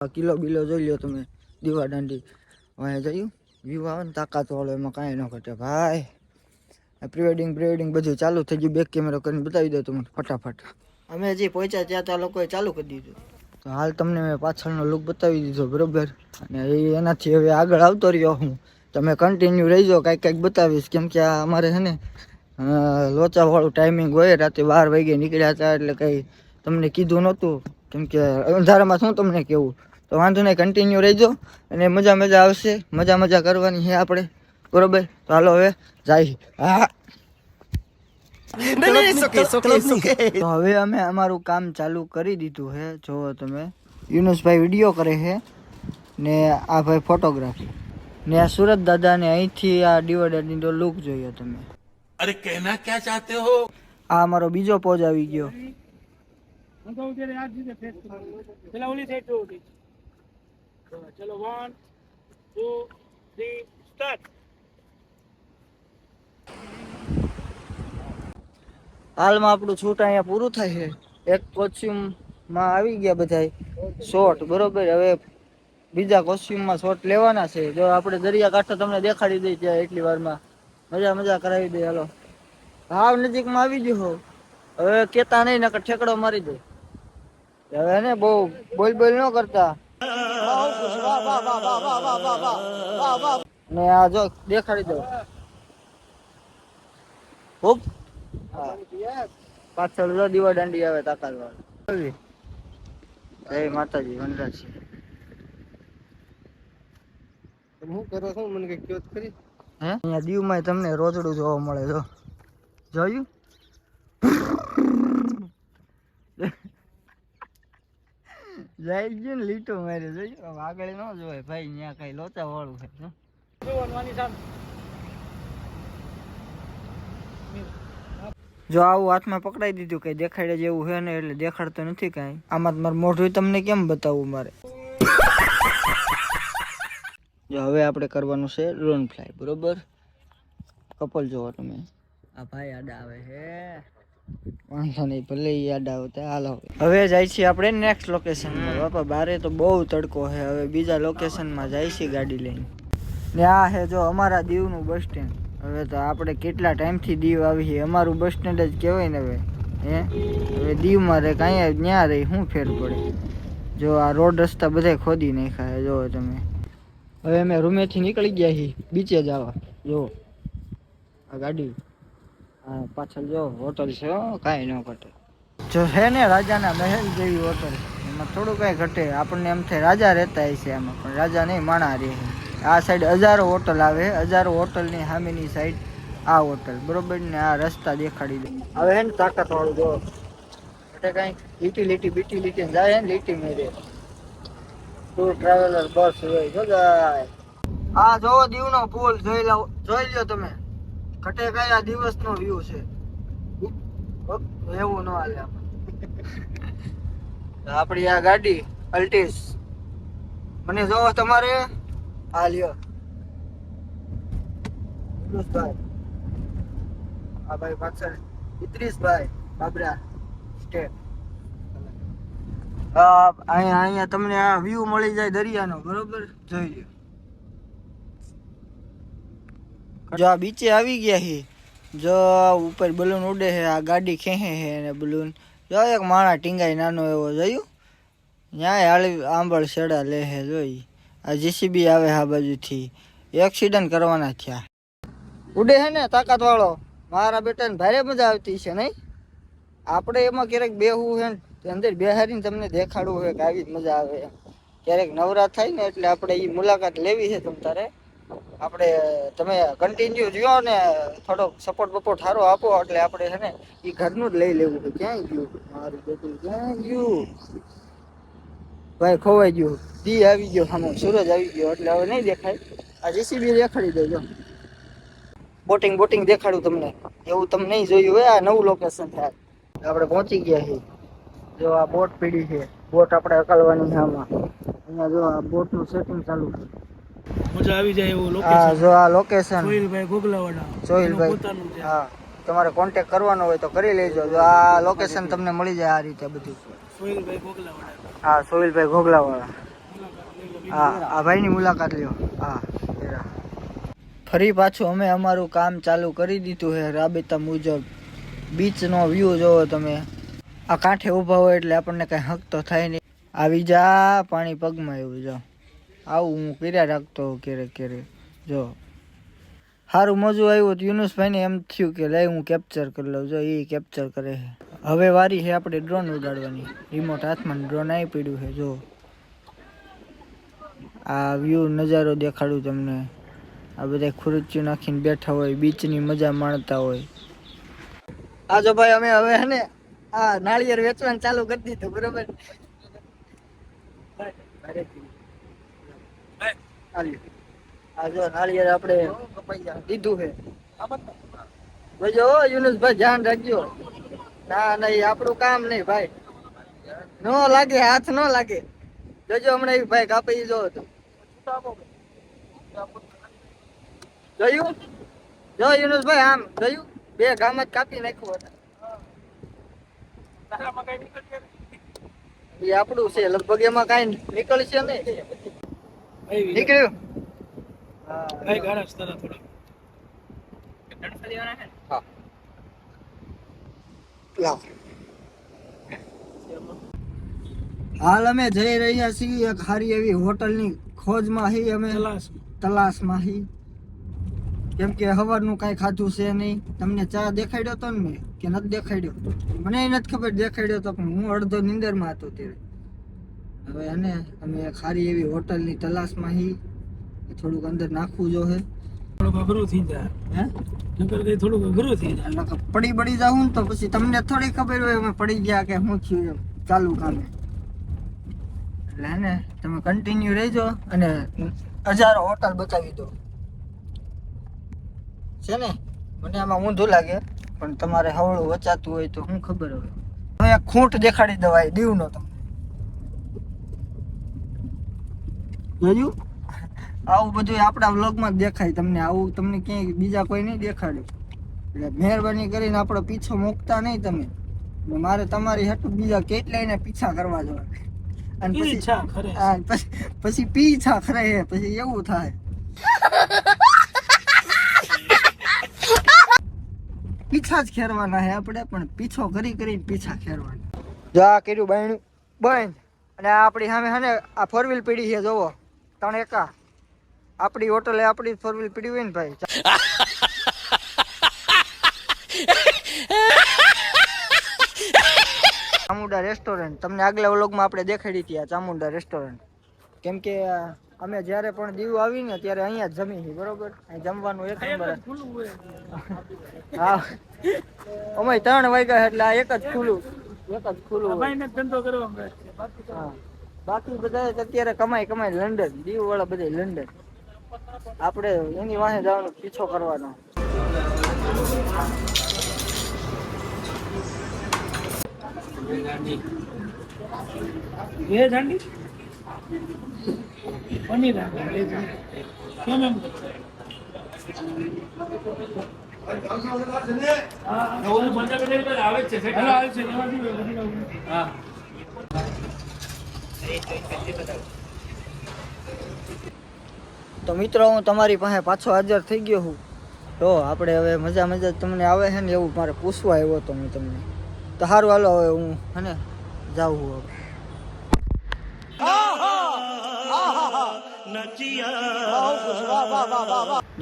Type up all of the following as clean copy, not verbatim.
Kilo બિલો જોઈ લો તમે દીવા દાંડી અહીંયા જયું વ્યૂ આવે ને તાકાત વાળો એમાં કાંઈ ન ઘટે ભાઈ. પ્રી વેડિંગ બધું ચાલુ થઈ ગયું. બેક કેમેરો કરીને બતાવી દો તમને ફટાફટ. અમે હજી પહોંચ્યા ત્યાં તો આ લોકોએ ચાલુ કરી દીધું. તો હાલ તમને મેં પાછળનો લુક બતાવી દીધો બરોબર. અને એનાથી હવે આગળ આવતો રહ્યો હું. તમે કન્ટિન્યુ રહીજો, કાંઈક બતાવીશ. કેમ કે આ અમારે છે ને લોચાવાળું ટાઈમિંગ હોય. રાતે 12 વાગે નીકળ્યા હતા એટલે કંઈ તમને કીધું નહોતું. કેમ કે અંધારામાં શું તમને કેવું. તો વાંધો નહીં, કન્ટિન્યુ રહીજો અને મજા આવશે. મજા કરવાની છે આપણે બરોબર. તો હાલો હવે જાય. હા તો હવે અમે અમારું કામ ચાલુ કરી દીધું છે. જોવો તમે, યુનુસભાઈ વિડીયો કરે છે ને આ ભાઈ ફોટોગ્રાફી ને આ સુરત દાદા ને અહીંથી આ ડિવાઈડરની લુક જોઈએ તમે. અરે કહેના ક્યાં ચાહતે હો. આ અમારો બીજો પોઝ આવી ગયો. चलो 1 2 3 स्टार्ट। હાલમાં આપણું શૂટ અહીંયા પૂરું થાય છે. એક કોસ્ચ્યુમમાં આવી ગયા બધા શોટ બરોબર. હવે બીજા કોસ્ચ્યુમમાં શોટ લેવાના છે. જો આપણે દરિયા કાંઠો તમને દેખાડી દઈએ ત્યાં એટલી વારમાં મજા કરાવી દઈએ. હાલો ભાવ નજીકમાં આવી ગયો હો. હવે કેતા નહીં નકર ઠેકડો મારી દે. હવે ને બહુ બોલ ન કરતા ને આ જો દેખાડી દો. ખૂબ પાછળ જો દીવા દાંડી આવે તાકાત વાળી. જય માતાજી વનરાજી. હું કરો છો મને કઈ કયો ખરી. હે અહીંયા દીવમાં તમને રોજડું જોવા મળે. જો જોયું જાય ગયું ને લીટો મારે જોયું. આગળ ન જોવાય ભાઈ, ત્યાં કઈ લોચા વાળું છે. જો આવું હાથમાં પકડાઈ દીધું, કઈ દેખાડે જેવું છે ને એટલે દેખાડતો નથી કાંઈ. આમાં મારું મોઢું તમને કેમ બતાવવું મારે. જો હવે આપણે કરવાનું છે ડ્રોન ફ્લાય બરોબર. કપલ જોવો તમે, આ ભાઈ આડા આવે છે. વાંધો નહીં, ભલે આડા આવતા. હાલો હવે જાય છે આપણે નેક્સ્ટ લોકેશનમાં. બાપા બારે તો બહુ તડકો છે. હવે બીજા લોકેશનમાં જાય છે ગાડી લઈને. ને આ છે જો અમારા દીવનું બસ સ્ટેન્ડ. હવે તો આપણે કેટલા ટાઈમથી દીવ આવી છે. અમારું બસ સ્ટેન્ડ જ કહેવાય ને હવે. હવે દીવમાં રહે કાંઈ ત્યાં રહી શું ફેર પડે. જો આ રોડ રસ્તા બધા ખોદી નાખ્યા જો તમે. હવે અમે રૂમેથી નીકળી ગયા છીએ બીચે જવા. જો આ ગાડી, હા પાછળ જો હોટલ છે. કાંઈ ન ઘટે. જો છે ને રાજાના મહેલ જેવી હોટલ, એમાં થોડું કાંઈ ઘટે. આપણને એમ થાય રાજા રહેતા હશે એમાં, પણ રાજા નહીં માણા રહે. આ સાઈડ હજારો હોટલ આવે. હજારો હોટલની સામેની સાઈડ આ હોટલ બરોબર. ને આ રસ્તા દેખાડી દે. હવે હે ને તાકાત વાળું જો એટલે કાંઈ લીટી જાય ને લીટી મેરે ટૂર ટ્રાવેલર બસ હોય. જો જાય આ જોવો દીવનો પુલ જોઈ લો તમે. ઘટે કઈ આ દિવસનો વ્યૂ છે. એવું ન હાલે. આપણી આ ગાડી અલ્ટિસ મને જોવો તમારે. આ લ્યો ભાઈ, આ ભાઈ પાછળ ઇત્રીસભાઈ બાબરા સ્ટેટ. અહીંયા તમને આ વ્યૂ મળી જાય દરિયાનો બરોબર. જોઈ લો. જો આ બીચે આવી ગયા છે. જો ઉપર બલૂન ઉડે છે. આ ગાડી ખેંચે છે અને બલૂન જો એક માણા ટીંગાઈ નાનો એવો જોયું. ન્યાય હાલી આંબળ શેડા લે છે. જોઈ આ જીસીબી આવે આ બાજુથી. એક્સિડન્ટ કરવાના થયા. ઉડે છે ને તાકાત વાળો. મારા બેટાને ભારે મજા આવતી છે નહીં. આપણે એમાં ક્યારેક બેહવું છે ને અંદર બેહારીને તમને દેખાડવું છે કે આવી જ મજા આવે. ક્યારેક નવરા થાય ને એટલે આપણે એ મુલાકાત લેવી છે. તમ તારે આપણે તમે કન્ટિન્યુ રહ્યો ને થોડોક સપોર્ટ સારો આપો એટલે આપણે છે ને એ ઘરનું જ લઈ લેવું છે. ક્યાંય ગયું મારું બેટું, ક્યાંય ગયું ભાઈ, ખોવાઈ ગયું. દી આવી ગયો સામે, સૂરજ આવી ગયો એટલે હવે નહીં દેખાય. આ જીસીબી દેખાડી દેજો. બોટિંગ દેખાડું તમને. એવું તમે નહીં જોયું હોય. આ નવું લોકેશન થાય. આપણે પહોંચી ગયા છીએ. જો આ બોટ પીડી છે. બોટ આપણે અકલવાની છે આમાં. અહીંયા જો આ બોટનું સેટિંગ ચાલુ છે. મજા આવી જાય એવું હા લોકેશન. જો આ લોકેશન સોહિલભાઈ ગોગલાવાડા સોહિલભાઈ પોતાનું છે. હા તમારે કોન્ટેક્ટ કરવાનો હોય તો કરી લેજો. જો આ લોકેશન તમને મળી જાય આ રીતે બધું. સોહિલભાઈ ગોગલાવાડા. હા સોહિલભાઈ ઘોગલાવાળા. આ ભાઈની મુલાકાત લ્યો. હા, ફરી પાછું અમે અમારું કામ ચાલુ કરી દીધું છે રાબેતા મુજબ. બીચનો વ્યૂ જોવો તમે. આ કાંઠે ઊભા હોય એટલે આપણને કઈ હક તો થાય નહીં. આવી જા, પાણી પગમાં એવું જો. આવું હું કર્યા રાખતો ક્યારેક ક્યારેક. જો સારું મજું આવ્યું તો યુનુસભાઈને એમ થયું કે લઈ હું કેપ્ચર કરી લઉં. જો એ કેપ્ચર કરે છે. હવે વારી છે આપણે ડ્રોન ઉડાડવાની. રિમોટ હાથમાં ડ્રોન આવી પડ્યું છે. જો આ વ્યૂ નજારો દેખાડું તમને. આ બધા ખુરચી નાખીને બેઠા હોય, બીચની મજા માણતા હોય. આ જો ભાઈ અમે હવે હે ને આ નાળિયેર વેચવાનું ચાલુ કરી દીધું, બરોબર. આ જો નાળિયેર આપણે દીધું છે. જો યુનુસભાઈ ધ્યાન રાખજો. ના નહીં, આપણું કામ નહીં ભાઈ. નો લાગે, હાથ નો લાગે. જોજો હમણાં એ ભાઈ કાપી જો હતું. જોયું? જો યુનુસભાઈ આમ જોયું? 2 ગામ જ કાપી નાખ્યું હતા. એ આપણું છે લગભગ, એમાં કઈ નીકળશે નહીં. નીકળ્યું? હાલ અમે જઈ રહ્યા છીએ એક સારી એવી હોટલની ખોજમાં હી. અમે તલાશમાં હી. કેમ કે સવારનું કાંઈ ખાધું છે નહીં. તમને ચા દેખાડ્યો હતો ને મેં કે નથી દેખાડ્યો? મને નથી ખબર દેખાડ્યો તો, પણ હું અડધો નિંદરમાં હતો ત્યારે. હવે અને અમે એક સારી એવી હોટલની તલાશમાં હી. થોડુંક અંદર નાખવું જો હે. થોડુંક અઘરું થઈ જાય. હે? નકર કઈ થોડુંક અઘરું થઈ જાય. પડી જાઉં ને તો પછી તમને થોડી ખબર હોય અમે પડી ગયા કે શું થયું એમ ચાલુ કામે. એટલે હે ને તમે કન્ટિન્યુ રહેજો અને હજારો હોટલ બતાવી દો. છે ને મને આમાં ઊંધું લાગે, પણ તમારે હવળું વચાતું હોય તો શું ખબર હવે. હવે ખૂંટ દેખાડી દવાય દીવનો તમને. જોયું? આવું બધું આપણા વ્લોગમાં જ દેખાય તમને. આવું તમને ક્યાંય બીજા કોઈ નહીં દેખાડે. એટલે મહેરબાની કરીને આપણો પીછો મૂકતા નહીં તમે. મારે તમારી હેઠું બીજા કેટલાયને પીછા કરવા જોવે. અને પછી પીછા ખરે પછી એવું થાય. પીછા જ ખેરવાના હે આપણે, પણ પીછો કરીને પીછા ખેરવાના. જો આ કર્યું બાયણું બંધ. અને આ આપણી સામે હે ને આ 4 વ્હીલ પડી છે જોવો. 3 એકા આપણી હોટલે આપણી 4 વ્હીલ પડી હોય ને ભાઈ. ચામુંડા રેસ્ટોરન્ટ તમને આગલા વ્લોગમાં આપણે દેખાડી હતી. આ ચામુંડા રેસ્ટોરન્ટ. કેમ કે અમે જ્યારે પણ દીવ આવીને ત્યારે અહીંયા જ જમી છીએ, બરોબર. અહીં જમવાનું એક નંબર. હા, અમે 3 વાગ્યા એટલે આ એક જ ખુલ્લું ધંધો કરવો. હા, બાકી બધા અત્યારે કમાઈ લંડન. દીવ વાળા બધા લંડન. આપણે એની વાહે જવાનો પીછો કરવાનો. પનીર કેમ એમ તો મિત્રો હું તમારી પાસે પાછો હાજર થઈ ગયો છું. તો આપણે હવે મજા તમને આવે છે ને એવું મારે પૂછવા આવ્યો હતો હું તમને. તો સારું હાલો હવે હું હે ને જાઉં હવે.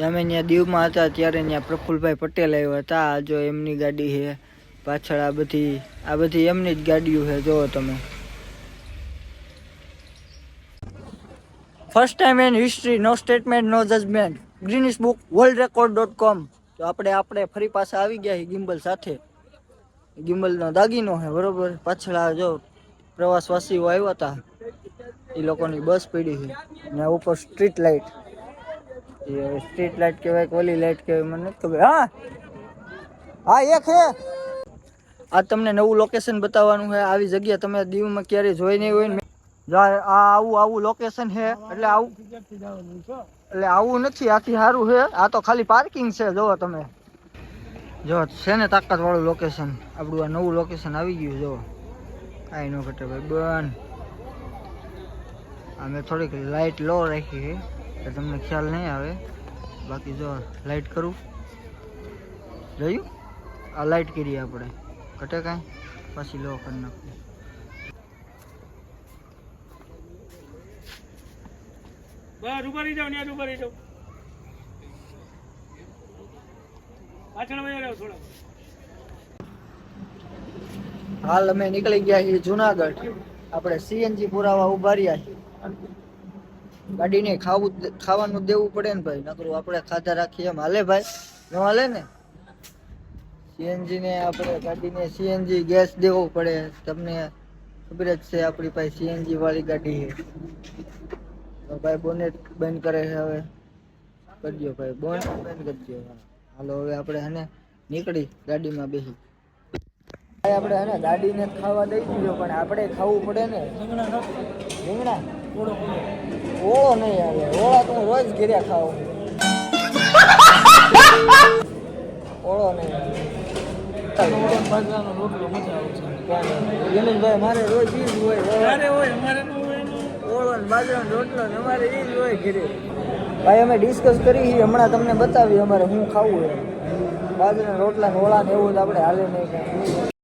અમે ત્યાં દીવમાં હતા ત્યારે ત્યાં પ્રફુલભાઈ પટેલ આવ્યા હતા. જો એમની ગાડી છે પાછળ. આ બધી એમની જ ગાડીઓ છે. જોવો તમે. First time in history, no statement, no judgment. Guinness book worldrecord.com. તો આપણે ફરી પાછા આવી ગયા ગિમ્બલ સાથે. ગિમ્બલનો દાગીનો છે, બરોબર. પાછળ આ જો પ્રવાસવાસીઓ આવ્યા હતા, એ લોકોની બસ પડી છે. ને ઉપર સ્ટ્રીટ લાઇટ કહેવાય કે ઓલી લાઇટ કહેવાય મને નથી ખબર. હા એક છે. આ તમને નવું લોકેશન બતાવવાનું છે. આવી જગ્યા તમે દીવમાં ક્યારેય જોઈ નહીં હોય ને. આવું લોકેશન છે. એટલે આવું નથી, આથી સારું છે. આ તો ખાલી પાર્કિંગ છે. જોવો તમે. જો છે ને તાકાત વાળું લોકેશન. આપણું આ નવું લોકેશન આવી ગયું. જો કાંઈ ન ઘટે ભાઈ. બન અમે થોડીક લાઇટ લો રાખી છે એટલે તમને ખ્યાલ નહીં આવે. બાકી જો લાઇટ કરું જોયું, આ લાઇટ કરી આપણે ઘટે કાંઈ પછી લો કરી નાખું. બસ ઉભા રહી જાઓ, ત્યાં ઉભા રહી જાઓ. પાછળ વહી રહ્યો થોડા. હાલ અમે નીકળી ગયા છીએ જુનાગઢ. આપણે સીએનજી પુરાવા ઉભા રહ્યા છીએ. ગાડીને ખાવાનું દેવું પડે ને ભાઈ, નકરું આપણે ખાધા રાખીએ એમ હાલે ભાઈ? ન હાલે ને. સીએનજી ને આપણે ગાડીને સીએનજી ગેસ દેવો પડે. તમને ખબર જ છે આપણી પાસે સીએનજી વાળી ગાડી છે. તો ભાઈ બોનેટ બંધ કરે છે, હવે કરજો ભાઈ, બોનેટ બંધ કરજો. હાલો હવે આપણે હે ને નીકળી ગાડીમાં બેસી. આપણે હે ને ગાડીને ખાવા દઈ દીધો, પણ આપણે ખાવું પડે ને. રીંગણા ઓળો નહીં આવે, ઓળા તો હું રોજ ઘેર્યા ખાઉં. ઓળો નહીં આવે. બાજરાનો રોટલો મજા આવે છે. ગણેશભાઈ મારે રોજ ઈ જ હોય. અરે હોય અમારે ન હોય ને. ઓળો ને બાજરાનો રોટલો ને અમારે ઈ જ હોય ઘરે. ભાઈ અમે ડિસ્કસ કરી હમણાં તમને બતાવી અમારે શું ખાવું હોય. બાજરાના રોટલા ને ઓળા ને એવું તો આપણે હાલે નહીં કાંઈ.